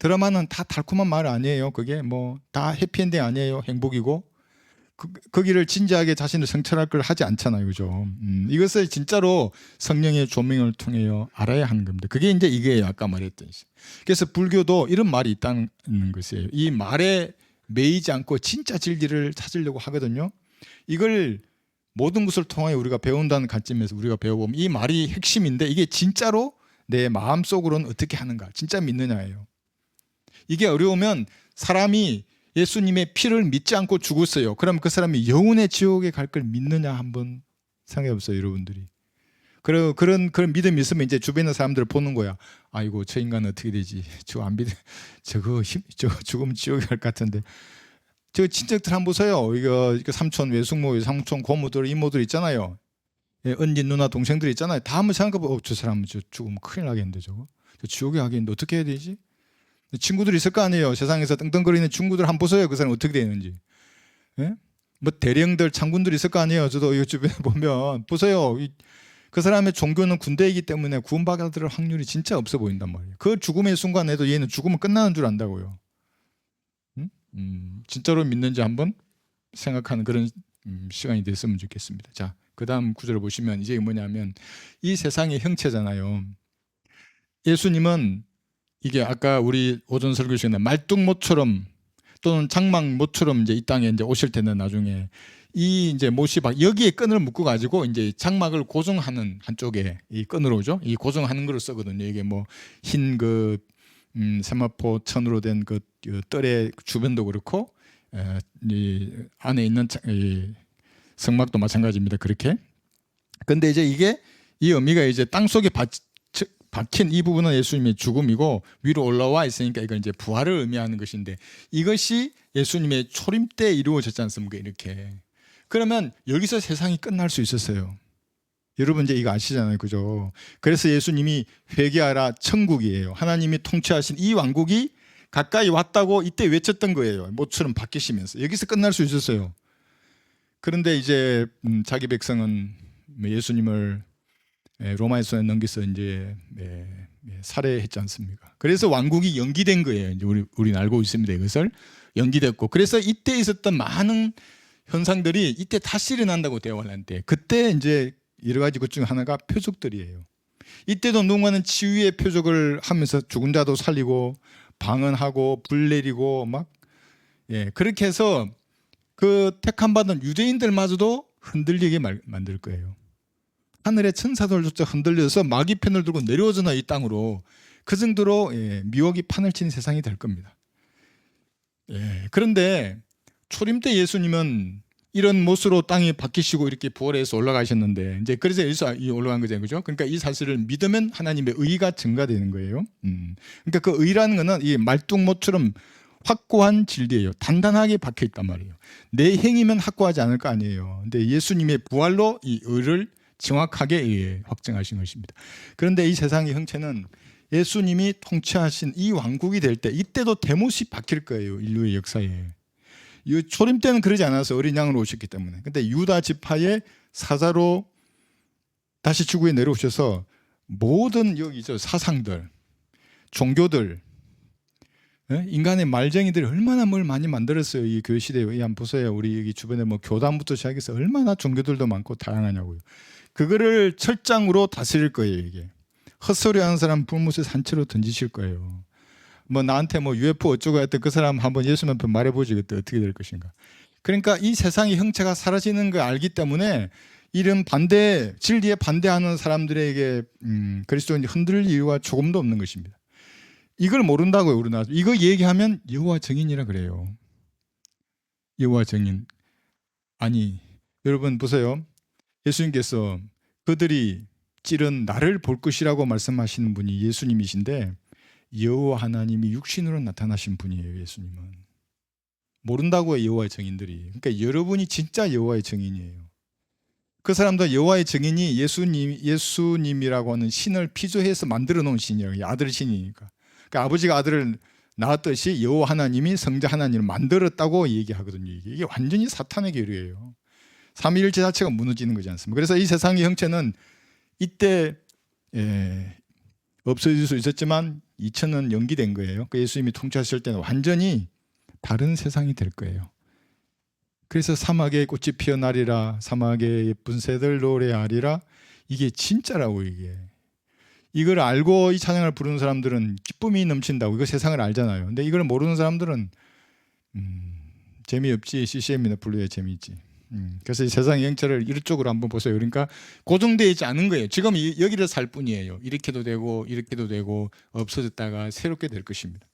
드라마는 다 달콤한 말 아니에요. 그게 뭐 다 해피엔딩 아니에요. 행복이고 거기를 진지하게 자신을 성찰할 걸 하지 않잖아요, 그죠? 이것을 진짜로 성령의 조명을 통해 알아야 하는 겁니다. 그게 이제 이게요, 아까 말했던. 그래서 불교도 이런 말이 있다는 것이에요. 이 말에 매이지 않고 진짜 진리를 찾으려고 하거든요. 이걸 모든 것을 통해 우리가 배운다는 관점에서 우리가 배워보면 이 말이 핵심인데 이게 진짜로 내 마음속으로는 어떻게 하는가, 진짜 믿느냐예요. 이게 어려우면 사람이 예수님의 피를 믿지 않고 죽었어요. 그럼 그 사람이 영혼의 지옥에 갈 걸 믿느냐 한번 생각해 보세요, 여러분들이. 그런 믿음이 있으면 이제 주변에 사람들을 보는 거야. 아이고, 저 인간은 어떻게 되지? 저거 안 믿어. 저거 죽으면 지옥에 갈 것 같은데. 저 친척들 한번 보세요. 이거 삼촌, 외숙모, 삼촌, 고모들, 이모들 있잖아요. 예, 언니, 누나, 동생들 있잖아요. 다 한번 생각해보고 저 사람은 저 죽으면 큰일 나겠는데 저거. 저 지옥에 가겠는데 어떻게 해야 되지? 친구들이 있을 거 아니에요. 세상에서 떵떵거리는 친구들 한번 보세요. 그 사람 어떻게 되는지. 예? 뭐 대령들, 장군들이 있을 거 아니에요. 저도 이 주변에 보면 보세요. 그 사람의 종교는 군대이기 때문에 구원받을 확률이 진짜 없어 보인단 말이에요. 그 죽음의 순간에도 얘는 죽으면 끝나는 줄 안다고요. 진짜로 믿는지 한번 생각하는 그런 시간이 됐으면 좋겠습니다. 자, 그 다음 구절을 보시면 이제 뭐냐면 이 세상의 형체잖아요. 예수님은 이게 아까 우리 오전 설교 시간에 말뚝못처럼 또는 장막 모처럼 이제 이 땅에 이제 오실 텐데 나중에 이 이제 못이 여기에 끈을 묶어 가지고 이제 장막을 고정하는 한쪽에 이 끈으로죠. 이 고정하는 걸 쓰거든요. 이게 뭐 흰 그 세마포 천으로 된 그 뜰의 주변도 그렇고 이 안에 있는 이 성막도 마찬가지입니다. 그렇게. 근데 이제 이게 이 의미가 이제 땅 속에 박힌 이 부분은 예수님의 죽음이고 위로 올라와 있으니까 이건 이제 부활을 의미하는 것인데 이것이 예수님의 초림 때 이루어졌지 않습니까? 이렇게. 그러면 여기서 세상이 끝날 수 있었어요. 여러분 이제 이거 아시잖아요. 그죠? 그래서 예수님이 회개하라 천국이에요. 하나님이 통치하신 이 왕국이 가까이 왔다고 이때 외쳤던 거예요. 모처럼 바뀌시면서. 여기서 끝날 수 있었어요. 그런데 이제 자기 백성은 예수님을 로마에서 넘겨서 이제 살해했지 않습니까? 그래서 왕국이 연기된 거예요. 이제 우리는 알고 있습니다. 이것을 연기됐고, 그래서 이때 있었던 많은 현상들이 이때 다시 일어난다고 대환란 때. 그때 이제 여러 가지 것 중 하나가 표적들이에요. 이때도 누군가는 치유의 표적을 하면서 죽은 자도 살리고 방언하고 불 내리고 막 그렇게 해서 그 택함 받은 유대인들마저도 흔들리게 만들 거예요. 하늘의 천사들조차 흔들려서 마귀 편을 들고 내려오잖아 이 땅으로. 그 정도로 미혹이 판을 친 세상이 될 겁니다. 그런데 초림 때 예수님은 이런 모습으로 땅이 바뀌시고 이렇게 부활해서 올라가셨는데 이제 그래서 여기서 올라간 거잖아요, 그죠? 그러니까 이 사실을 믿으면 하나님의 의가 증가되는 거예요. 그러니까 그 의라는 거는 이 말뚝모처럼 확고한 진리예요. 단단하게 박혀 있단 말이에요. 내 행위면 확고하지 않을 거 아니에요. 근데 예수님의 부활로 이 의를 정확하게 확증하신 것입니다. 그런데 이 세상의 형체는 예수님이 통치하신 이 왕국이 될 때 이때도 대못이 박힐 거예요. 인류의 역사에. 이 초림 때는 그러지 않아서 어린 양으로 오셨기 때문에. 근데 유다 지파의 사자로 다시 지구에 내려오셔서 모든 여기 사상들, 종교들, 인간의 말쟁이들이 얼마나 뭘 많이 만들었어요. 이 교회 시대에. 한번 보세요. 우리 여기 주변에 뭐 교단부터 시작해서 얼마나 종교들도 많고 다양하냐고요. 그거를 철장으로 다스릴 거예요. 이게 헛소리하는 사람 불못에 산채로 던지실 거예요. 뭐 나한테 뭐 UFO 어쩌고 했던 그 사람 한번 예수님 앞에 말해보지 그때 어떻게 될 것인가. 그러니까 이 세상의 형체가 사라지는 걸 알기 때문에 이런 진리에 반대하는 사람들에게 그리스도인이 흔들릴 이유가 조금도 없는 것입니다. 이걸 모른다고요. 우리나라 이거 얘기하면 여호와 증인이라 그래요. 여호와 증인. 아니 여러분 보세요. 예수님께서 그들이 찌른 나를 볼 것이라고 말씀하시는 분이 예수님이신데 여호와 하나님이 육신으로 나타나신 분이에요. 예수님은. 모른다고요. 여호와의 증인들이. 그러니까 여러분이 진짜 여호와의 증인이에요. 그 사람도 여호와의 증인이 예수님이라고 하는 신을 피조해서 만들어 놓은 신이에요. 아들 신이니까. 그러니까 아버지가 아들을 낳았듯이 여호와 하나님이 성자 하나님을 만들었다고 얘기하거든요. 이게 완전히 사탄의 교리예요. 삼위일체 자체가 무너지는 거지 않습니까? 그래서 이 세상의 형체는 이때 없어질 수 있었지만 2000년 연기된 거예요. 그 예수님이 통치하실 때는 완전히 다른 세상이 될 거예요. 그래서 사막에 꽃이 피어나리라, 사막에 예쁜 새들 노래하리라. 이게 진짜라고. 이걸 알고 이 찬양을 부르는 사람들은 기쁨이 넘친다고. 이거 세상을 알잖아요. 근데 이걸 모르는 사람들은 재미없지. CCM이나 블루에 재미있지. 그래서 이 세상의 형체를 이쪽으로 한번 보세요. 그러니까 고정되어 있지 않은 거예요. 지금 여기를 살 뿐이에요. 이렇게도 되고 이렇게도 되고 없어졌다가 새롭게 될 것입니다.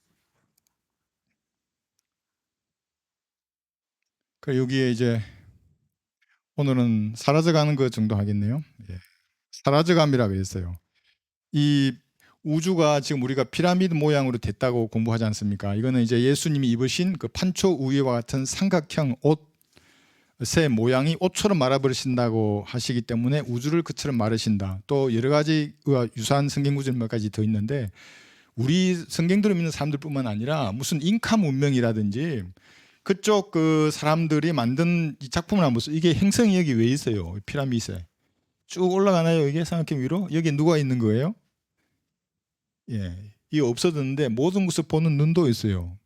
그 여기에 이제 오늘은 사라져가는 것 정도 하겠네요. 사라져감이라 그랬어요. 이 우주가 지금 우리가 피라미드 모양으로 됐다고 공부하지 않습니까? 이거는 이제 예수님이 입으신 그 판초 우유와 같은 삼각형 옷의 모양이 옷처럼 말아버리신다고 하시기 때문에 우주를 그처럼 말으신다. 또 여러 가지 유사한 성경 구절 몇 가지 더 있는데 우리 성경들을 믿는 사람들뿐만 아니라 무슨 잉카 문명이라든지 그쪽 그 사람들이 만든 이 작품을 한번 보세요. 이게 행성이 여기 왜 있어요? 피라미드에 쭉 올라가나요? 이게 삼각형 위로? 여기 누가 있는 거예요? 이게 없어졌는데 모든 것을 보는 눈도 있어요.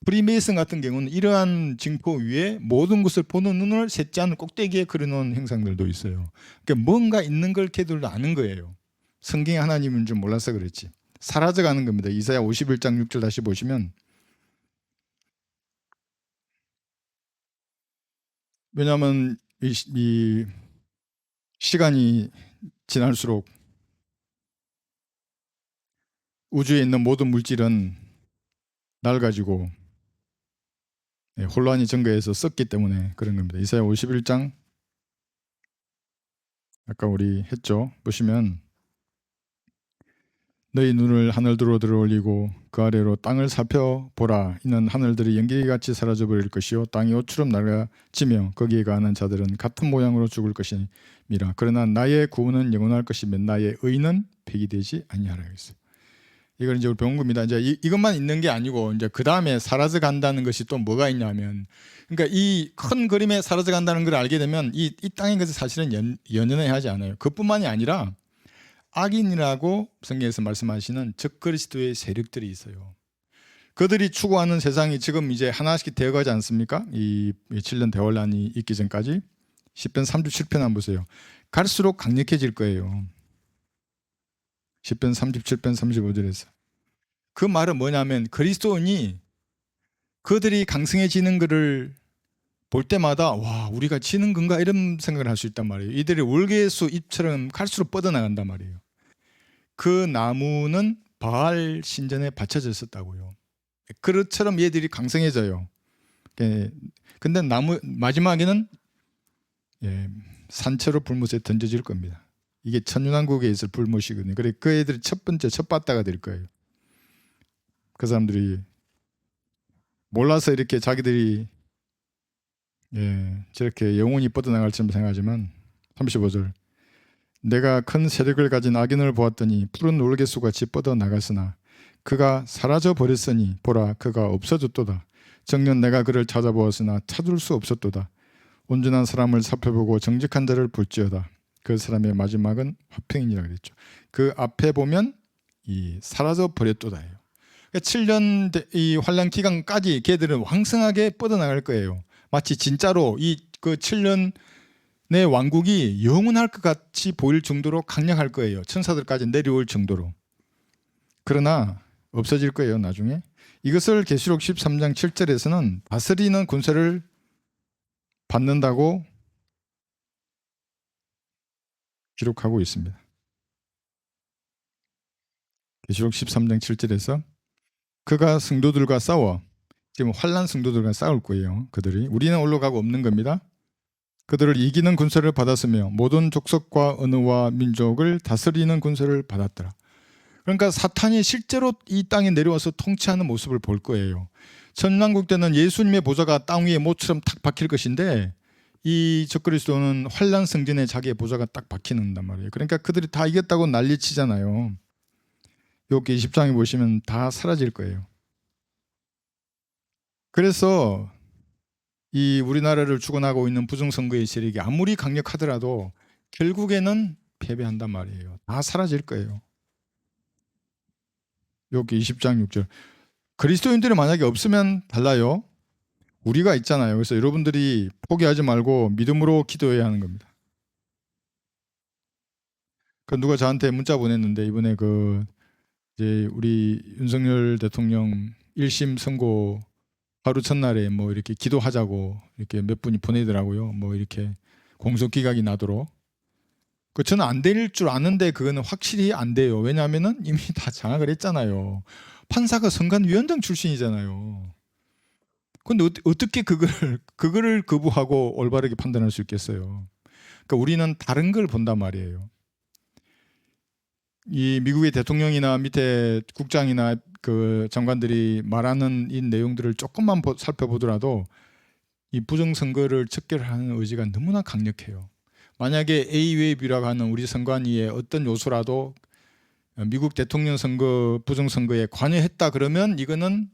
프리메이슨 같은 경우는 이러한 징표 위에 모든 것을 보는 눈을 셋째 꼭대기에 그려놓은 행상들도 있어요. 그러니까 뭔가 있는 걸 걔들도 아는 거예요. 성경의 하나님인 줄 몰라서 그렇지. 사라져가는 겁니다. 이사야 51장 6절 다시 보시면 왜냐하면 이 시간이 지날수록 우주에 있는 모든 물질은 낡아지고 혼란이 증가해서 썩기 때문에 그런 겁니다. 이사야 51장 아까 우리 했죠. 보시면 너희 눈을 하늘들로 들어올리고 그 아래로 땅을 살펴보라. 이는 하늘들이 연기같이 사라져버릴 것이요 땅이 옷처럼 낡아지며 거기에 가는 자들은 같은 모양으로 죽을 것이니라. 그러나 나의 구원은 영원할 것이며 나의 의는 폐기되지 아니하라 했어요. 이걸 이제 우리 배운 겁니다. 이제 이것만 있는 게 아니고 이제 그 다음에 사라져 간다는 것이 또 뭐가 있냐면, 그러니까 이 큰 그림에 사라져 간다는 걸 알게 되면 이 땅의 것을 사실은 연연해 하지 않아요. 그뿐만이 아니라 악인이라고 성경에서 말씀하시는 적그리스도의 세력들이 있어요. 그들이 추구하는 세상이 지금 이제 하나씩 되어가지 않습니까? 이 7년 대환란이 있기 전까지. 10편 37편 한번 보세요. 갈수록 강력해질 거예요. 10편 37편 35절에서. 그 말은 뭐냐면 그리스도인이 그들이 강성해지는 것을 볼 때마다 와, 우리가 지는 건가 이런 생각을 할 수 있단 말이에요. 이들이 월계수 잎처럼 갈수록 뻗어나간단 말이에요. 그 나무는 바알 신전에 받쳐져 있었다고요. 그릇처럼 얘들이 강성해져요. 근데 마지막에는 산채로 불못에 던져질 겁니다. 이게 천년왕국에 있을 불못이거든요. 그래 그 애들이 첫 번째 첫 바다가 될 거예요. 그 사람들이 몰라서 이렇게 자기들이 저렇게 영혼이 뻗어나갈처럼 생각하지만 35절 내가 큰 세력을 가진 악인을 보았더니 푸른 놀개수같이 뻗어나갔으나 그가 사라져 버렸으니 보라 그가 없어졌도다. 정녕 내가 그를 찾아보았으나 찾을 수 없었도다. 온전한 사람을 살펴보고 정직한 자를 볼지어다. 그 사람의 마지막은 화평이니라 그랬죠. 그 앞에 보면 이 사라져 버렸도다예요. 7년 이 환란 기간까지 걔들은 왕성하게 뻗어나갈 거예요. 마치 진짜로 그 7년 내 왕국이 영원할 것 같이 보일 정도로 강력할 거예요. 천사들까지 내려올 정도로. 그러나 없어질 거예요. 나중에. 이것을 계시록 13장 7절에서는 다스리는 군세를 받는다고 기록하고 있습니다. 계시록 13장 7절에서 그가 성도들과 싸워 지금 환난 성도들과 싸울 거예요. 그들이 우리는 올라가고 없는 겁니다. 그들을 이기는 군세를 받았으며 모든 족속과 언어와 민족을 다스리는 군세를 받았더라. 그러니까 사탄이 실제로 이 땅에 내려와서 통치하는 모습을 볼 거예요. 천년왕국 때는 예수님의 보좌가 땅 위에 모처럼 탁 박힐 것인데 이 적그리스도는 환난 성전에 자기의 보좌가 딱 박히는단 말이에요. 그러니까 그들이 다 이겼다고 난리치잖아요. 여기 20장에 보시면 다 사라질 거예요. 그래서 이 우리나라를 주관하고 있는 부정선거의 세력이 아무리 강력하더라도 결국에는 패배한단 말이에요. 다 사라질 거예요. 여기 20장 6절. 그리스도인들이 만약에 없으면 달라요. 우리가 있잖아요. 그래서 여러분들이 포기하지 말고 믿음으로 기도해야 하는 겁니다. 누가 저한테 문자 보냈는데 이번에 이제 우리 윤석열 대통령 1심 선고 하루 첫날에 뭐 이렇게 기도하자고 이렇게 몇 분이 보내더라고요. 뭐 이렇게 공소기각이 나도록. 저는 안 될 줄 아는데 그거는 확실히 안 돼요. 왜냐하면은 이미 다 장악을 했잖아요. 판사가 선관위원장 출신이잖아요. 근데 어떻게 그거를 거부하고 올바르게 판단할 수 있겠어요? 그러니까 우리는 다른 걸 본단 말이에요. 이 미국의 대통령이나 밑에 국장이나 그 장관들이 말하는 이 내용들을 조금만 살펴보더라도 이 부정선거를 척결하는 의지가 너무나 강력해요. 만약에 A웨이비라고 하는 우리 선관위의 어떤 요소라도 미국 대통령 선거 부정선거에 관여했다 그러면 이거는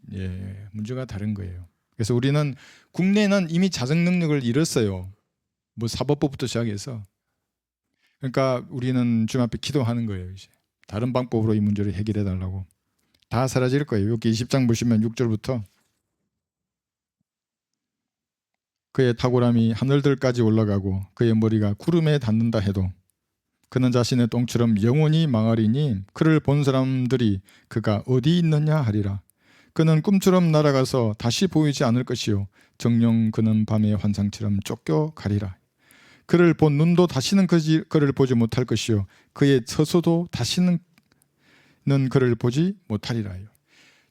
문제가 다른 거예요. 그래서 우리는 국내는 이미 자정 능력을 잃었어요. 뭐 사법부부터 시작해서. 그러니까 우리는 주님 앞에 기도하는 거예요. 이제 다른 방법으로 이 문제를 해결해 달라고. 다 사라질 거예요. 여기 20장 보시면 6절부터 그의 탁월함이 하늘들까지 올라가고 그의 머리가 구름에 닿는다 해도 그는 자신의 똥처럼 영원히 망하리니 그를 본 사람들이 그가 어디 있느냐 하리라. 그는 꿈처럼 날아가서 다시 보이지 않을 것이요 정녕 그는 밤의 환상처럼 쫓겨가리라. 그를 본 눈도 다시는 그를 보지 못할 것이요 그의 처소도 다시는 그를 보지 못하리라요.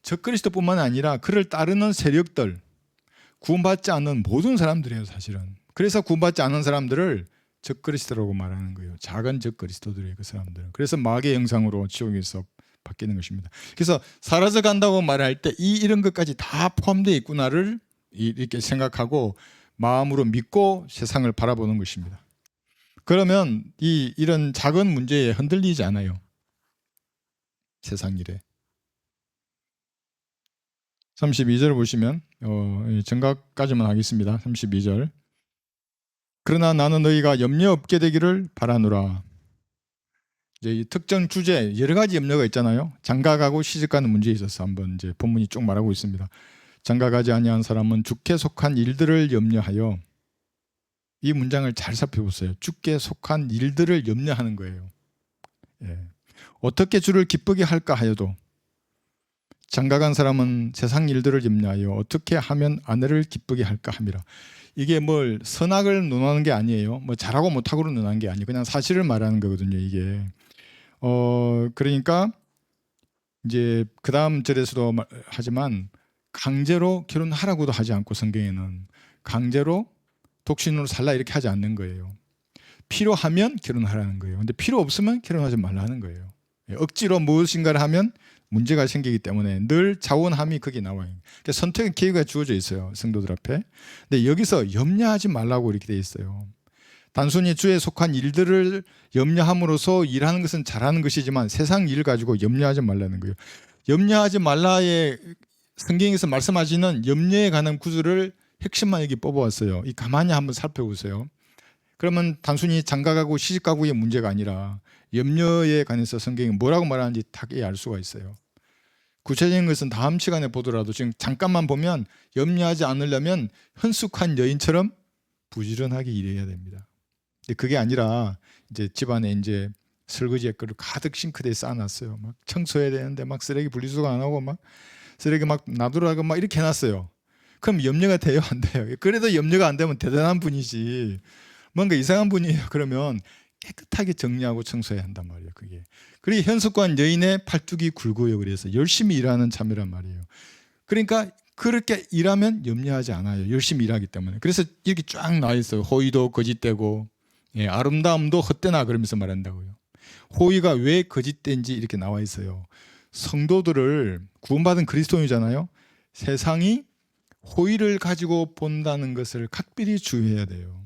적그리스도뿐만 아니라 그를 따르는 세력들, 구원받지 않는 모든 사람들이에요, 사실은. 그래서 구원받지 않는 사람들을 적그리스도라고 말하는 거예요. 작은 적그리스도들이에요, 그 사람들은. 그래서 마귀의 영상으로 지옥에서 바뀌는 것입니다. 그래서 사라져 간다고 말할 때 이런 것까지 다 포함되어 있구나를 이렇게 생각하고 마음으로 믿고 세상을 바라보는 것입니다. 그러면 이런 작은 문제에 흔들리지 않아요. 세상 일에. 32절 보시면 정각까지만 하겠습니다. 32절. 그러나 나는 너희가 염려 없게 되기를 바라노라. 이제 이 특정 주제 여러 가지 염려가 있잖아요. 장가가고 시집가는 문제에 있어서 한번 이제 본문이 쭉 말하고 있습니다. 장가가지 아니한 사람은 주께 속한 일들을 염려하여, 이 문장을 잘 살펴보세요. 주께 속한 일들을 염려하는 거예요. 예. 어떻게 주를 기쁘게 할까 하여도, 장가간 사람은 세상 일들을 염려하여 어떻게 하면 아내를 기쁘게 할까 함이라. 이게 뭘 선악을 논하는 게 아니에요. 뭐 잘하고 못하고를 논하는 게 아니에요. 그냥 사실을 말하는 거거든요, 이게. 그러니까 이제 그 다음 절에서도 하지만 강제로 결혼하라고도 하지 않고 성경에는 강제로 독신으로 살라 이렇게 하지 않는 거예요. 필요하면 결혼하라는 거예요. 근데 필요 없으면 결혼하지 말라는 거예요. 억지로 무엇인가를 하면 문제가 생기기 때문에 늘 자원함이 거기 나와요. 그러니까 선택의 기회가 주어져 있어요, 성도들 앞에. 근데 여기서 염려하지 말라고 이렇게 돼 있어요. 단순히 주에 속한 일들을 염려함으로써 일하는 것은 잘하는 것이지만 세상 일 가지고 염려하지 말라는 거예요. 염려하지 말라의 성경에서 말씀하시는 염려에 관한 구절을 핵심만 여기 뽑아왔어요. 이 가만히 한번 살펴보세요. 그러면 단순히 장가가고 시집가고의 문제가 아니라 염려에 관해서 성경이 뭐라고 말하는지 다 알 수가 있어요. 구체적인 것은 다음 시간에 보더라도 지금 잠깐만 보면 염려하지 않으려면 헌숙한 여인처럼 부지런하게 일해야 됩니다. 그게 아니라 이제 집안에 이제 설거지의 그릇 가득 싱크대에 쌓아놨어요. 막 청소해야 되는데 막 쓰레기 분리수거 안 하고 막 쓰레기 막 놔두라고 막 이렇게 해놨어요. 그럼 염려가 돼요, 안 돼요? 그래도 염려가 안 되면 대단한 분이지. 뭔가 이상한 분이에요. 그러면 깨끗하게 정리하고 청소해야 한단 말이에요, 그게. 그리고 현숙관 여인의 팔뚝이 굵고요. 그래서 열심히 일하는 참이란 말이에요. 그러니까 그렇게 일하면 염려하지 않아요. 열심히 일하기 때문에. 그래서 이렇게 쫙 나와 있어요. 호의도 거짓되고, 예, 아름다움도 헛되나 그러면서 말한다고요. 호의가 왜 거짓된지 이렇게 나와 있어요. 성도들을 구원받은 그리스도인이잖아요. 세상이 호의를 가지고 본다는 것을 각별히 주의해야 돼요.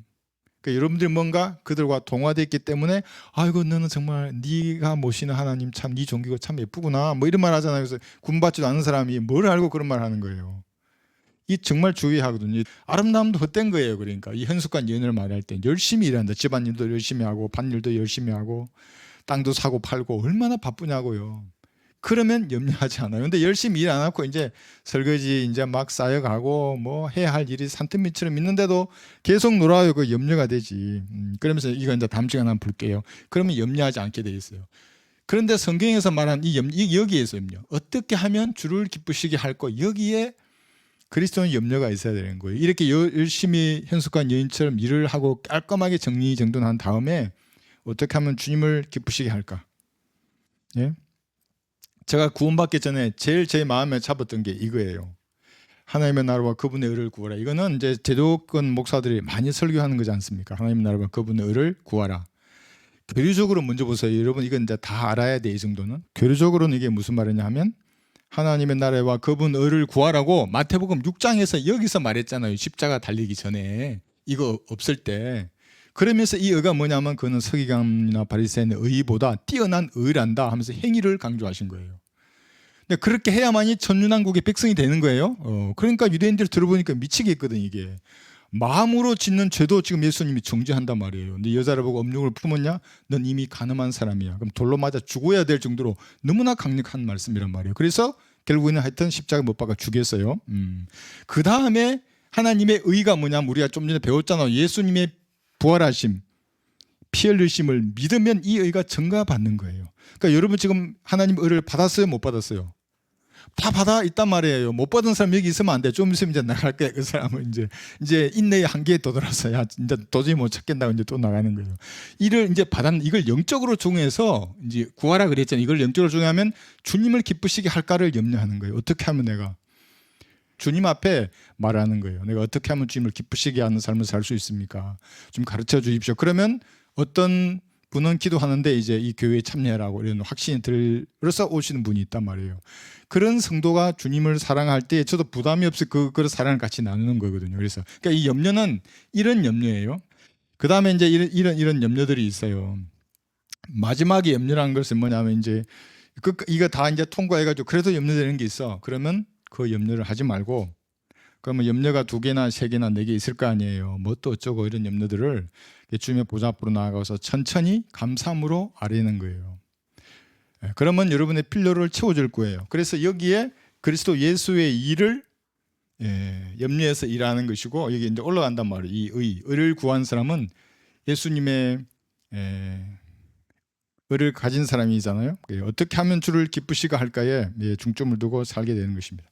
그러니까 여러분들이 뭔가 그들과 동화되어 있기 때문에 아이고 너는 정말 네가 모시는 하나님 참 네 종교가 참 예쁘구나 뭐 이런 말 하잖아요. 그래서 구원받지도 않은 사람이 뭘 알고 그런 말 하는 거예요. 이 정말 주의하거든요. 아름다움도 헛된 거예요. 그러니까 이 현숙한 여인을 말할 때 열심히 일한다. 집안일도 열심히 하고 밭일도 열심히 하고 땅도 사고 팔고 얼마나 바쁘냐고요. 그러면 염려하지 않아요. 근데 열심히 일 안 하고 이제 설거지 이제 막 쌓여가고 뭐 해야 할 일이 산더미처럼 있는데도 계속 놀아요. 그 염려가 되지. 그러면서 이거 이제 다음 시간에 한번 볼게요. 그러면 염려하지 않게 돼 있어요. 그런데 성경에서 말한 여기에서 염려. 어떻게 하면 주를 기쁘시게 할 거, 여기에 그리스도는 염려가 있어야 되는 거예요. 이렇게 열심히 현숙한 여인처럼 일을 하고 깔끔하게 정리정돈한 다음에 어떻게 하면 주님을 기쁘시게 할까? 예? 제가 구원받기 전에 제일 제 마음에 잡았던 게 이거예요. 하나님의 나라와 그분의 의를 구하라. 이거는 이제 제도권 목사들이 많이 설교하는 거지 않습니까? 하나님의 나라와 그분의 의를 구하라. 교리적으로 먼저 보세요. 여러분 이건 이제 다 알아야 돼, 이 정도는. 교리적으로는 이게 무슨 말이냐 하면 하나님의 나라와 그분 의를 구하라고 마태복음 6장에서 여기서 말했잖아요. 십자가 달리기 전에 이거 없을 때. 그러면서 이 의가 뭐냐면 그는 서기관이나 바리새인의 의보다 뛰어난 의란다 하면서 행위를 강조하신 거예요. 근데 그렇게 해야만이 천년왕국의 백성이 되는 거예요. 그러니까 유대인들 들어보니까 미치겠거든 이게. 마음으로 짓는 죄도 지금 예수님이 정죄한단 말이에요. 근데 여자를 보고 음욕을 품었냐? 넌 이미 간음한 사람이야. 그럼 돌로 맞아 죽어야 될 정도로 너무나 강력한 말씀이란 말이에요. 그래서 결국에는 하여튼 십자가 못 박아 죽였어요. 그 다음에 하나님의 의가 뭐냐면 우리가 좀 전에 배웠잖아요. 예수님의 부활하심, 피 흘리심을 믿으면 이 의가 증가받는 거예요. 그러니까 여러분 지금 하나님의 의를 받았어요? 못 받았어요? 다 받아 있단 말이에요. 못 받은 사람 여기 있으면 안 돼. 좀 있으면 이제 나갈 거야. 그 사람은 이제 인내의 한계에 도달해서 야 이제 도저히 못 찾겠다고 이제 또 나가는 거예요. 이걸 영적으로 중요해서 이제 구하라 그랬잖아요. 이걸 영적으로 중요하면 주님을 기쁘시게 할까를 염려하는 거예요. 어떻게 하면 내가 주님 앞에 말하는 거예요. 내가 어떻게 하면 주님을 기쁘시게 하는 삶을 살 수 있습니까? 좀 가르쳐 주십시오. 그러면 어떤 분은 기도하는데 이제 이 교회에 참여하라고 이런 확신이 들어서 오시는 분이 있단 말이에요. 그런 성도가 주님을 사랑할 때 저도 부담이 없이 그런 사랑을 같이 나누는 거거든요. 그래서 그러니까 이 염려는 이런 염려예요. 그 다음에 이제 이런 염려들이 있어요. 마지막에 염려라는 것은 뭐냐면 이제 이거 다 이제 통과해가지고 그래도 염려되는 게 있어. 그러면 그 염려를 하지 말고 그러면 염려가 2개나 3개나 4개 있을 거 아니에요. 뭐 또 어쩌고 이런 염려들을 주님의 보좌 앞으로 나아가서 천천히 감사함으로 아뢰는 거예요. 그러면 여러분의 필요를 채워줄 거예요. 그래서 여기에 그리스도 예수의 일을 염려해서 일하는 것이고 여기 이제 올라간단 말이에요. 이 의를 구한 사람은 예수님의 의를 가진 사람이잖아요. 어떻게 하면 주를 기쁘시게 할까에 중점을 두고 살게 되는 것입니다.